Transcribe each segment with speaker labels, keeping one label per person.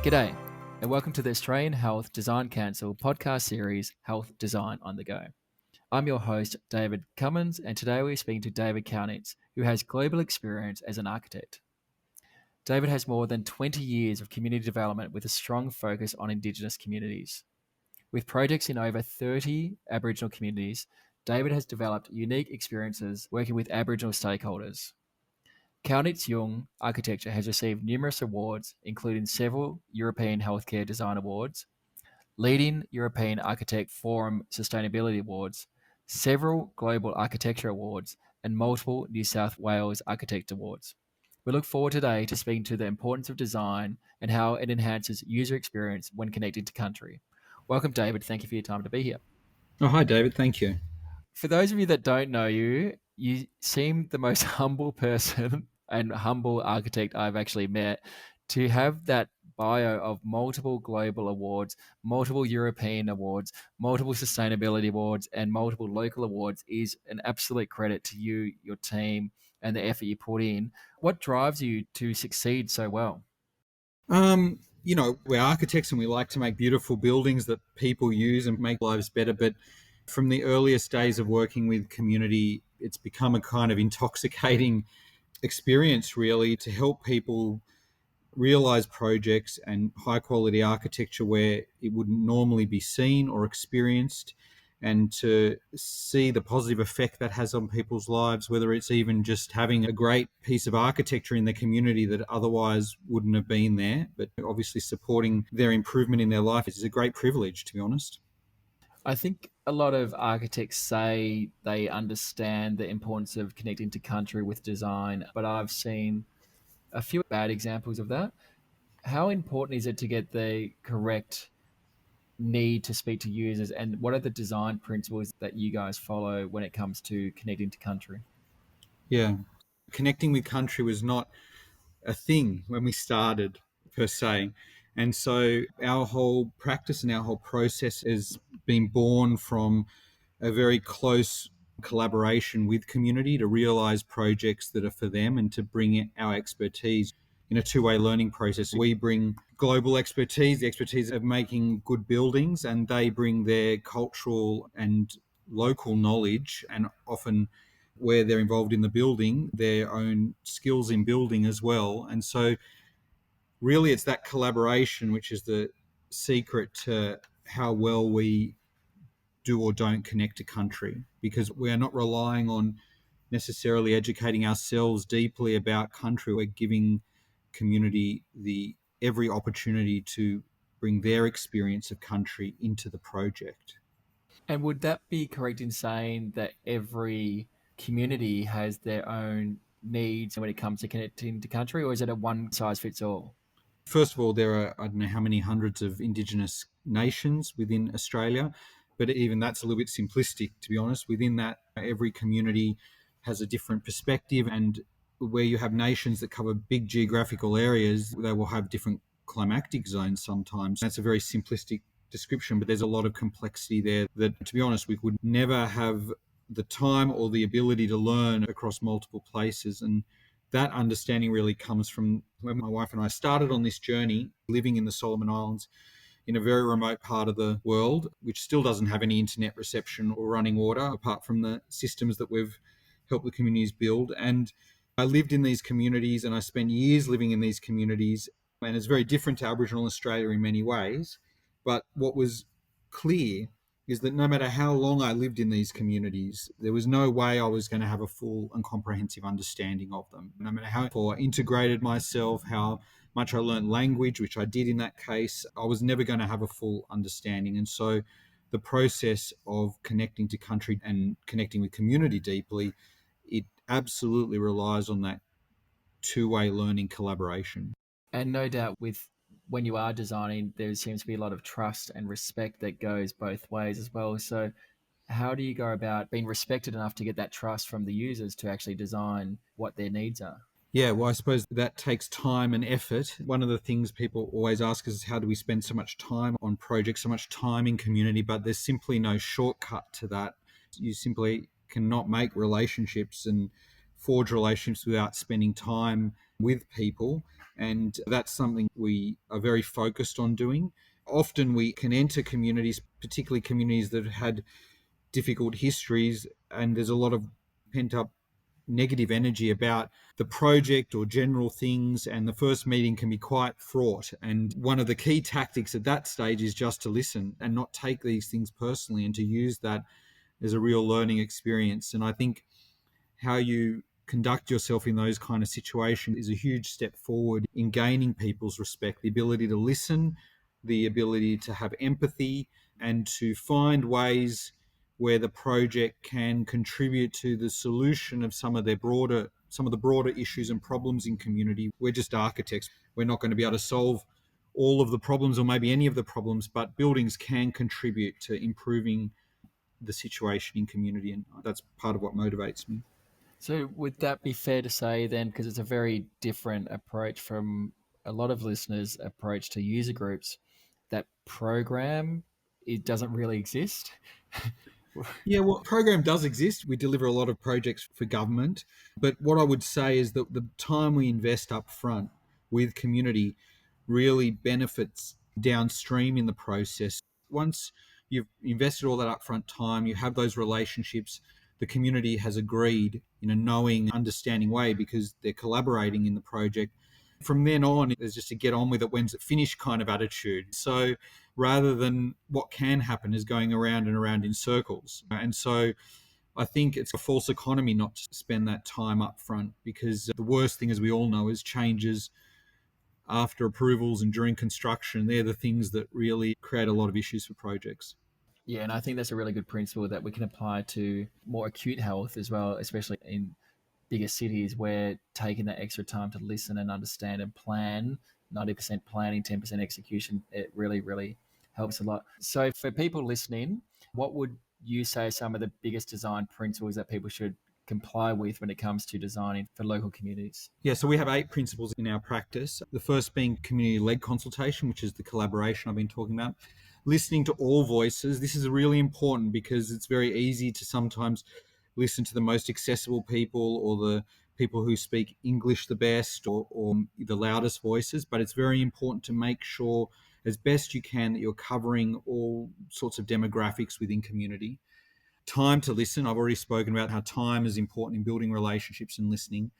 Speaker 1: G'day, and welcome to the Australian Health Design Council podcast series, Health Design on the Go. I'm your host, David Cummins, and today we're speaking to David Kaunitz, who has global experience as an architect. David has more than 20 years of community development with a strong focus on Indigenous communities. With projects in over 30 Aboriginal communities, David has developed unique experiences working with Aboriginal stakeholders. Kaunitz Young Architecture has received numerous awards, including several European Healthcare Design Awards, leading European Architect Forum Sustainability Awards, several Global Architecture Awards, and multiple New South Wales Architect Awards. We look forward today to speaking to the importance of design and how it enhances user experience when connecting to country. Welcome, David. Thank you for your time to be here.
Speaker 2: Oh, hi, David. Thank you.
Speaker 1: For those of you that don't know you, you seem the most humble person and humble architect I've actually met. To have that bio of multiple global awards, multiple European awards, multiple sustainability awards, and multiple local awards is an absolute credit to you, your team, and the effort you put in. What drives you to succeed so well?
Speaker 2: We're architects and we like to make beautiful buildings that people use and make lives better. But from the earliest days of working with community, it's become a kind of intoxicating experience, really, to help people realize projects and high quality architecture where it wouldn't normally be seen or experienced, and to see the positive effect that has on people's lives, whether it's even just having a great piece of architecture in the community that otherwise wouldn't have been there. But obviously supporting their improvement in their life is a great privilege, to be honest.
Speaker 1: I think a lot of architects say they understand the importance of connecting to country with design, but I've seen a few bad examples of that. How important is it to get the correct need to speak to users, and what are the design principles that you guys follow when it comes to connecting to country?
Speaker 2: Yeah. Connecting with country was not a thing when we started, per se. And so our whole practice and our whole process has been born from a very close collaboration with community to realize projects that are for them and to bring in our expertise in a two-way learning process. We bring global expertise, the expertise of making good buildings, and they bring their cultural and local knowledge, and often where they're involved in the building, their own skills in building as well. And so really it's that collaboration which is the secret to how well we do or don't connect to country, because we are not relying on necessarily educating ourselves deeply about country. We're giving community the every opportunity to bring their experience of country into the project.
Speaker 1: And would that be correct in saying that every community has their own needs when it comes to connecting to country, or is it a one size fits all?
Speaker 2: First of all, there are, I don't know how many hundreds of Indigenous nations within Australia, but even that's a little bit simplistic, to be honest. Within that, every community has a different perspective, and where you have nations that cover big geographical areas, they will have different climactic zones sometimes. That's a very simplistic description, but there's a lot of complexity there that, to be honest, we would never have the time or the ability to learn across multiple places. And that understanding really comes from when my wife and I started on this journey, living in the Solomon Islands in a very remote part of the world, which still doesn't have any internet reception or running water, apart from the systems that we've helped the communities build. And I lived in these communities and I spent years living in these communities, and it's very different to Aboriginal Australia in many ways. But what was clear is that no matter how long I lived in these communities, there was no way I was going to have a full and comprehensive understanding of them. No matter how I integrated myself, how much I learned language, which I did in that case, I was never going to have a full understanding. And so the process of connecting to country and connecting with community deeply, it absolutely relies on that two-way learning collaboration.
Speaker 1: And no doubt, with when you are designing, there seems to be a lot of trust and respect that goes both ways as well. So, how do you go about being respected enough to get that trust from the users to actually design what their needs are?
Speaker 2: Yeah, well, I suppose that takes time and effort. One of the things people always ask is, how do we spend so much time on projects, so much time in community? But there's simply no shortcut to that. You simply cannot make relationships and forge relationships without spending time with people. And that's something we are very focused on doing. Often we can enter communities, particularly communities that have had difficult histories, and there's a lot of pent up negative energy about the project or general things, and the first meeting can be quite fraught. And one of the key tactics at that stage is just to listen and not take these things personally, and to use that as a real learning experience. And I think how you conduct yourself in those kind of situations is a huge step forward in gaining people's respect, the ability to listen, the ability to have empathy, and to find ways where the project can contribute to the solution of some of the broader issues and problems in community. We're just architects. We're not going to be able to solve all of the problems, or maybe any of the problems, but buildings can contribute to improving the situation in community, and that's part of what motivates me.
Speaker 1: So, would that be fair to say then, because it's a very different approach from a lot of listeners' approach to user groups, that program it doesn't really exist?
Speaker 2: Yeah, well, program does exist. We deliver a lot of projects for government, but what I would say is that the time we invest up front with community really benefits downstream in the process. Once you've invested all that upfront time, you have those relationships, the community has agreed in a knowing, understanding way because they're collaborating in the project. From then on, there's just a get on with it, when's it finished kind of attitude. So rather than what can happen is going around and around in circles. And so I think it's a false economy not to spend that time up front, because the worst thing, as we all know, is changes after approvals and during construction. They're the things that really create a lot of issues for projects.
Speaker 1: Yeah, and I think that's a really good principle that we can apply to more acute health as well, especially in bigger cities where taking that extra time to listen and understand and plan, 90% planning, 10% execution, it really, really helps a lot. So, for people listening, what would you say are some of the biggest design principles that people should comply with when it comes to designing for local communities?
Speaker 2: Yeah, so we have 8 principles in our practice. The first being community led consultation, which is the collaboration I've been talking about. Listening to all voices. This is really important because it's very easy to sometimes listen to the most accessible people, or the people who speak English the best, or the loudest voices. But it's very important to make sure, as best you can, that you're covering all sorts of demographics within community. Time to listen. I've already spoken about how time is important in building relationships and listening.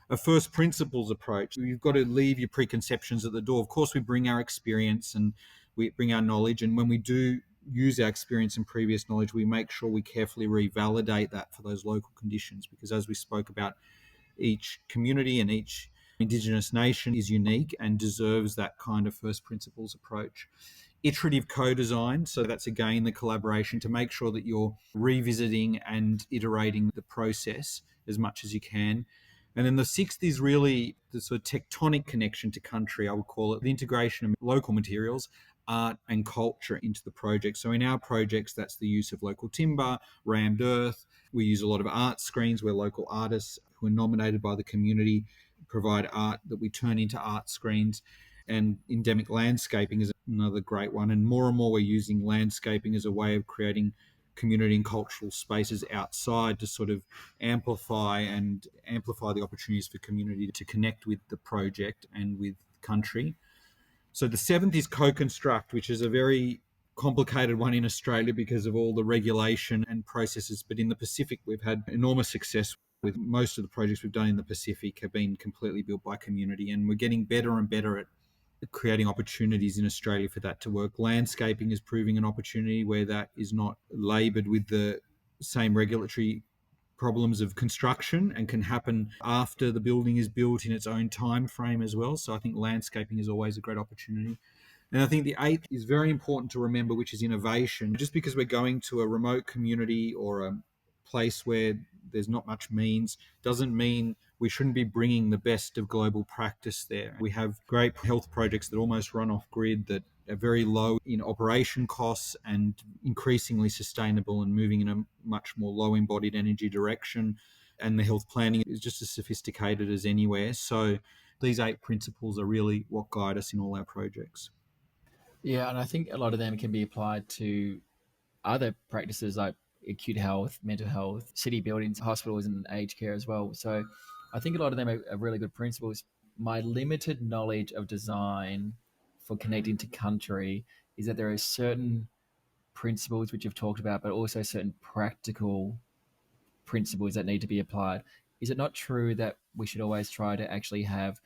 Speaker 2: A first principles approach. You've got to leave your preconceptions at the door. Of course, we bring our experience and we bring our knowledge. And when we do use our experience and previous knowledge, we make sure we carefully revalidate that for those local conditions. Because as we spoke about, each community and each Indigenous nation is unique and deserves that kind of first principles approach. Iterative co-design, so that's again the collaboration to make sure that you're revisiting and iterating the process as much as you can. And then the sixth is really the sort of tectonic connection to country, I would call it, the integration of local materials, art and culture into the project. So in our projects, that's the use of local timber, rammed earth. We use a lot of art screens where local artists who are nominated by the community provide art that we turn into art screens. And endemic landscaping is another great one. And more we're using landscaping as a way of creating community and cultural spaces outside to sort of amplify the opportunities for community to connect with the project and with country. So the seventh is co-construct, which is a very complicated one in Australia because of all the regulation and processes. But in the Pacific, we've had enormous success with most of the projects we've done in the Pacific have been completely built by community. And we're getting better and better at creating opportunities in Australia for that to work. Landscaping is proving an opportunity where that is not laboured with the same regulatory problems of construction and can happen after the building is built in its own time frame as well. So I think landscaping is always a great opportunity. And I think the eighth is very important to remember, which is innovation. Just because we're going to a remote community or a place where there's not much means doesn't mean we shouldn't be bringing the best of global practice there. We have great health projects that almost run off grid, that are very low in operation costs and increasingly sustainable and moving in a much more low embodied energy direction. And the health planning is just as sophisticated as anywhere. So these 8 principles are really what guide us in all our projects.
Speaker 1: Yeah, and I think a lot of them can be applied to other practices like acute health, mental health, city buildings, hospitals, and aged care as well. So I think a lot of them are really good principles. my limited knowledge of design for connecting to country is that there are certain principles which you've talked about, but also certain practical principles that need to be applied. Is it not true that we should always try to actually have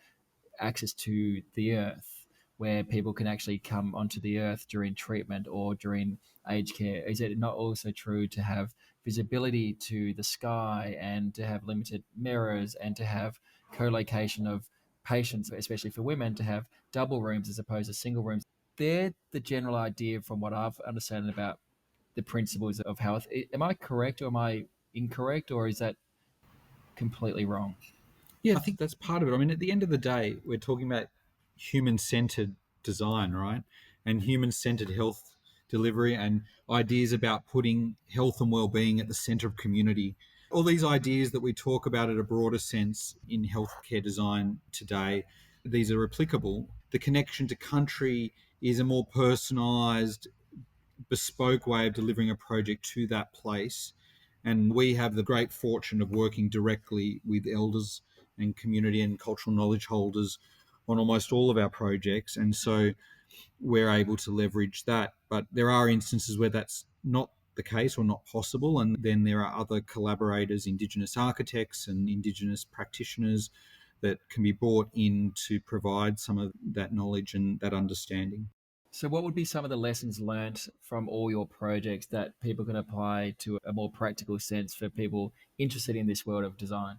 Speaker 1: access to the earth where people can actually come onto the earth during treatment or during aged care? Is it not also true to have visibility to the sky and to have limited mirrors and to have co-location of patients, especially for women, to have double rooms as opposed to single rooms? They're the general idea from what I've understood about the principles of health. Am I correct or am I incorrect, or is that completely wrong?
Speaker 2: Yeah, I think that's part of it. I mean, at the end of the day, we're talking about human centered design, right? And human centered health delivery and ideas about putting health and well being at the center of community. All these ideas that we talk about at a broader sense in healthcare design today, these are applicable. The connection to country is a more personalized, bespoke way of delivering a project to that place. And we have the great fortune of working directly with elders and community and cultural knowledge holders on almost all of our projects. And so we're able to leverage that. But there are instances where that's not the case or not possible. And then there are other collaborators, Indigenous architects and Indigenous practitioners that can be brought in to provide some of that knowledge and that understanding.
Speaker 1: So, what would be some of the lessons learnt from all your projects that people can apply to a more practical sense for people interested in this world of design?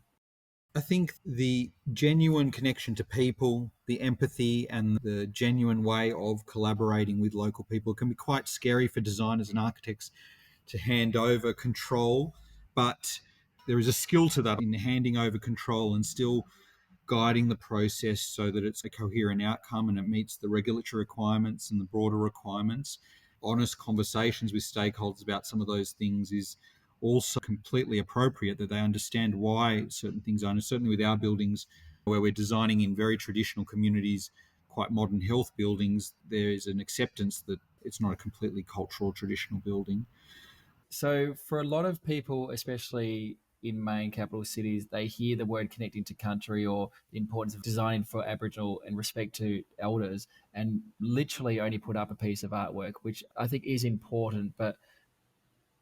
Speaker 2: I think the genuine connection to people, the empathy, and the genuine way of collaborating with local people can be quite scary for designers and architects to hand over control. But there is a skill to that in handing over control and still guiding the process so that it's a coherent outcome and it meets the regulatory requirements and the broader requirements. Honest conversations with stakeholders about some of those things is also completely appropriate, that they understand why certain things are. And certainly with our buildings, where we're designing in very traditional communities, quite modern health buildings, there is an acceptance that it's not a completely cultural traditional building.
Speaker 1: So, for a lot of people, especially in main capital cities, they hear the word connecting to country or the importance of designing for Aboriginal and respect to elders and literally only put up a piece of artwork, which I think is important, but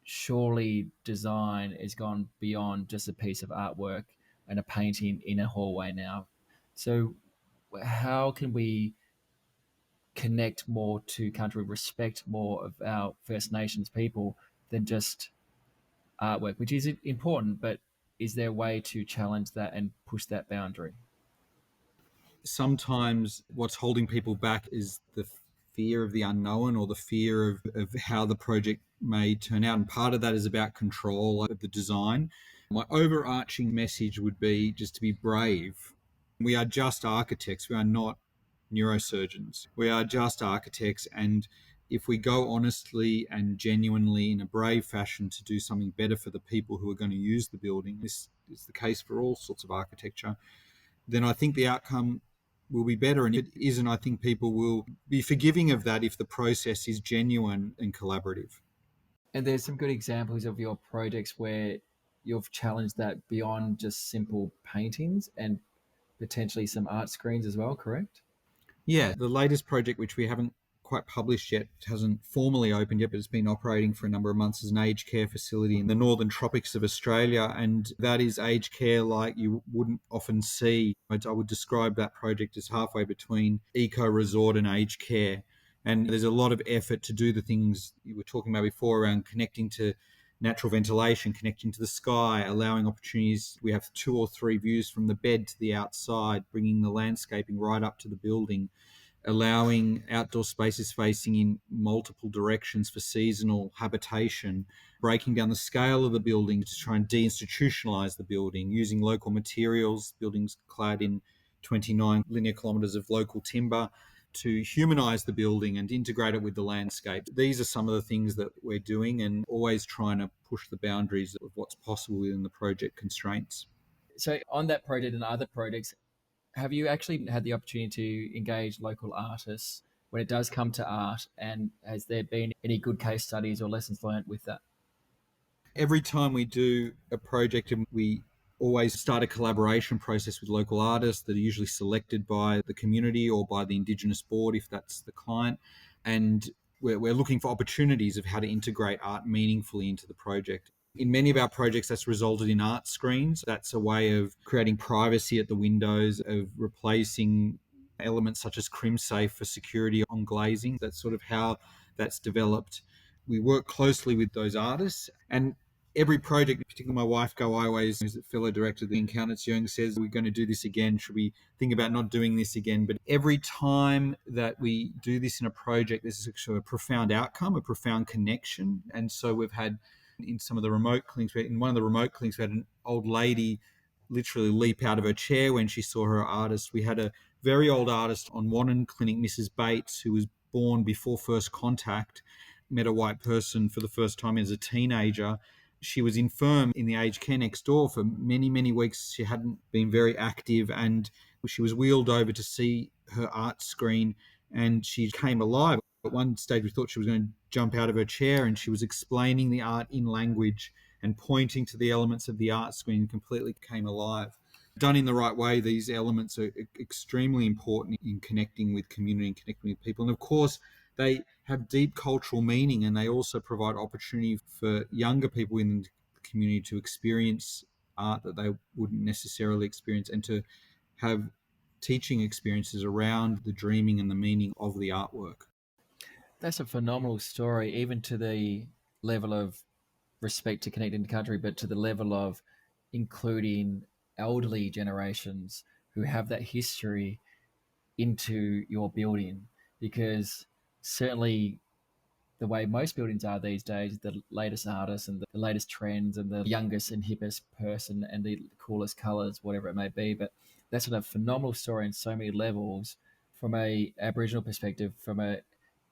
Speaker 1: surely design has gone beyond just a piece of artwork and a painting in a hallway now. So, how can we connect more to country, respect more of our First Nations people than just artwork, which is important, but is there a way to challenge that and push that boundary?
Speaker 2: Sometimes what's holding people back is the fear of the unknown or the fear of how the project may turn out. And part of that is about control of the design. My overarching message would be just to be brave. We are just architects, we are not neurosurgeons. We are just architects. And if we go honestly and genuinely in a brave fashion to do something better for the people who are going to use the building, this is the case for all sorts of architecture, then I think the outcome will be better. And if it isn't, I think people will be forgiving of that if the process is genuine and collaborative.
Speaker 1: And there's some good examples of your projects where you've challenged that beyond just simple paintings and potentially some art screens as well, correct?
Speaker 2: Yeah, the latest project, which we haven't quite published yet, hasn't formally opened yet, but it's been operating for a number of months as an aged care facility in the northern tropics of Australia. And that is aged care like you wouldn't often see. I would describe that project as halfway between eco resort and aged care. And there's a lot of effort to do the things you were talking about before around connecting to natural ventilation, connecting to the sky, allowing opportunities. We have 2 or 3 views from the bed to the outside, bringing the landscaping right up to the building, allowing outdoor spaces facing in multiple directions for seasonal habitation, breaking down the scale of the building to try and deinstitutionalize the building, using local materials, buildings clad in 29 linear kilometres of local timber, to humanize the building and integrate it with the landscape. These are some of the things that we're doing and always trying to push the boundaries of what's possible within the project constraints.
Speaker 1: So, on that project and other projects, have you actually had the opportunity to engage local artists when it does come to art? And has there been any good case studies or lessons learned with that?
Speaker 2: Every time we do a project and we always start a collaboration process with local artists that are usually selected by the community or by the Indigenous board if that's the client. And we're looking for opportunities of how to integrate art meaningfully into the project. In many of our projects, that's resulted in art screens. That's a way of creating privacy at the windows, of replacing elements such as crimsafe for security on glazing. That's sort of how that's developed. We work closely with those artists, and every project, particularly my wife Go Iways, who's a fellow director in Kaunitz, says, we're going to do this again. Should we think about not doing this again? But every time that we do this in a project, there's actually a profound outcome, a profound connection. And so we've had in some of the remote clinics, in one of the remote clinics, we had an old lady literally leap out of her chair when she saw her artist. We had a very old artist on Wannon Clinic, Mrs. Bates, who was born before first contact, met a white person for the first time as a teenager. She was infirm in the aged care next door for many, many weeks. She hadn't been very active, and she was wheeled over to see her art screen, and she came alive. At one stage, we thought she was going to jump out of her chair, and she was explaining the art in language and pointing to the elements of the art screen, and completely came alive. Done in the right way, these elements are extremely important in connecting with community and connecting with people. And of course, they have deep cultural meaning, and they also provide opportunity for younger people in the community to experience art that they wouldn't necessarily experience, and to have teaching experiences around the dreaming and the meaning of the artwork.
Speaker 1: That's a phenomenal story, even to the level of respect to connecting the country, but to the level of including elderly generations who have that history into your building. Because certainly the way most buildings are these days, the latest artists and the latest trends and the youngest and hippest person and the coolest colors, whatever it may be. But that's a phenomenal story in so many levels, from a Aboriginal perspective, from a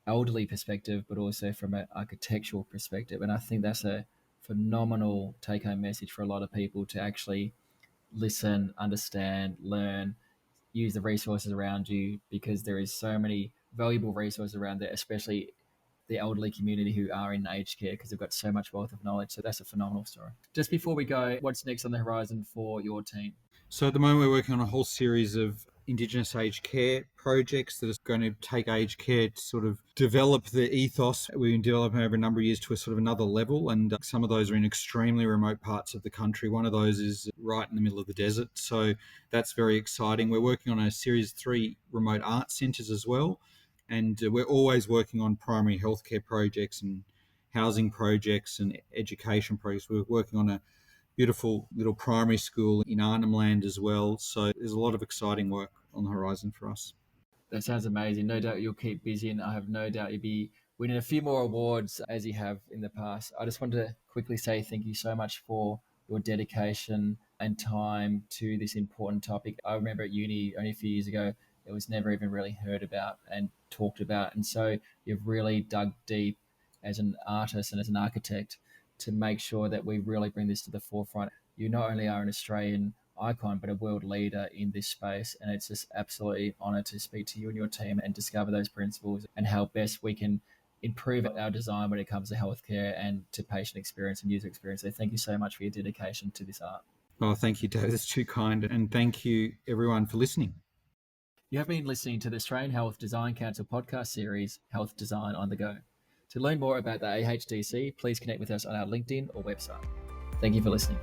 Speaker 1: elderly perspective, but also from an architectural perspective. And I think that's a phenomenal take-home message for a lot of people to actually listen, understand, learn, use the resources around you, because there is so many valuable resources around there, especially the elderly community who are in aged care, because they've got so much wealth of knowledge. So that's a phenomenal story. Just before we go, what's next on the horizon for your team?
Speaker 2: So at the moment, we're working on a whole series of Indigenous aged care projects that are going to take aged care to sort of develop the ethos we've been developing over a number of years to a sort of another level. And some of those are in extremely remote parts of the country. One of those is right in the middle of the desert. So that's very exciting. We're working on a Series 3 remote art centres as well. And we're always working on primary healthcare projects and housing projects and education projects. We're working on a beautiful little primary school in Arnhem Land as well. So there's a lot of exciting work on the horizon for us.
Speaker 1: That sounds amazing. No doubt you'll keep busy, and I have no doubt you'll be winning a few more awards as you have in the past. I just wanted to quickly say thank you so much for your dedication and time to this important topic. I remember at uni only a few years ago, it was never even really heard about and talked about. And so you've really dug deep as an artist and as an architect to make sure that we really bring this to the forefront. You not only are an Australian icon, but a world leader in this space. And it's just absolutely honoured to speak to you and your team and discover those principles and how best we can improve our design when it comes to healthcare and to patient experience and user experience. So thank you so much for your dedication to this art.
Speaker 2: Oh, thank you, Dave. That's too kind. And thank you, everyone, for listening.
Speaker 1: You have been listening to the Australian Health Design Council podcast series, Health Design on the Go. To learn more about the AHDC, please connect with us on our LinkedIn or website. Thank you for listening.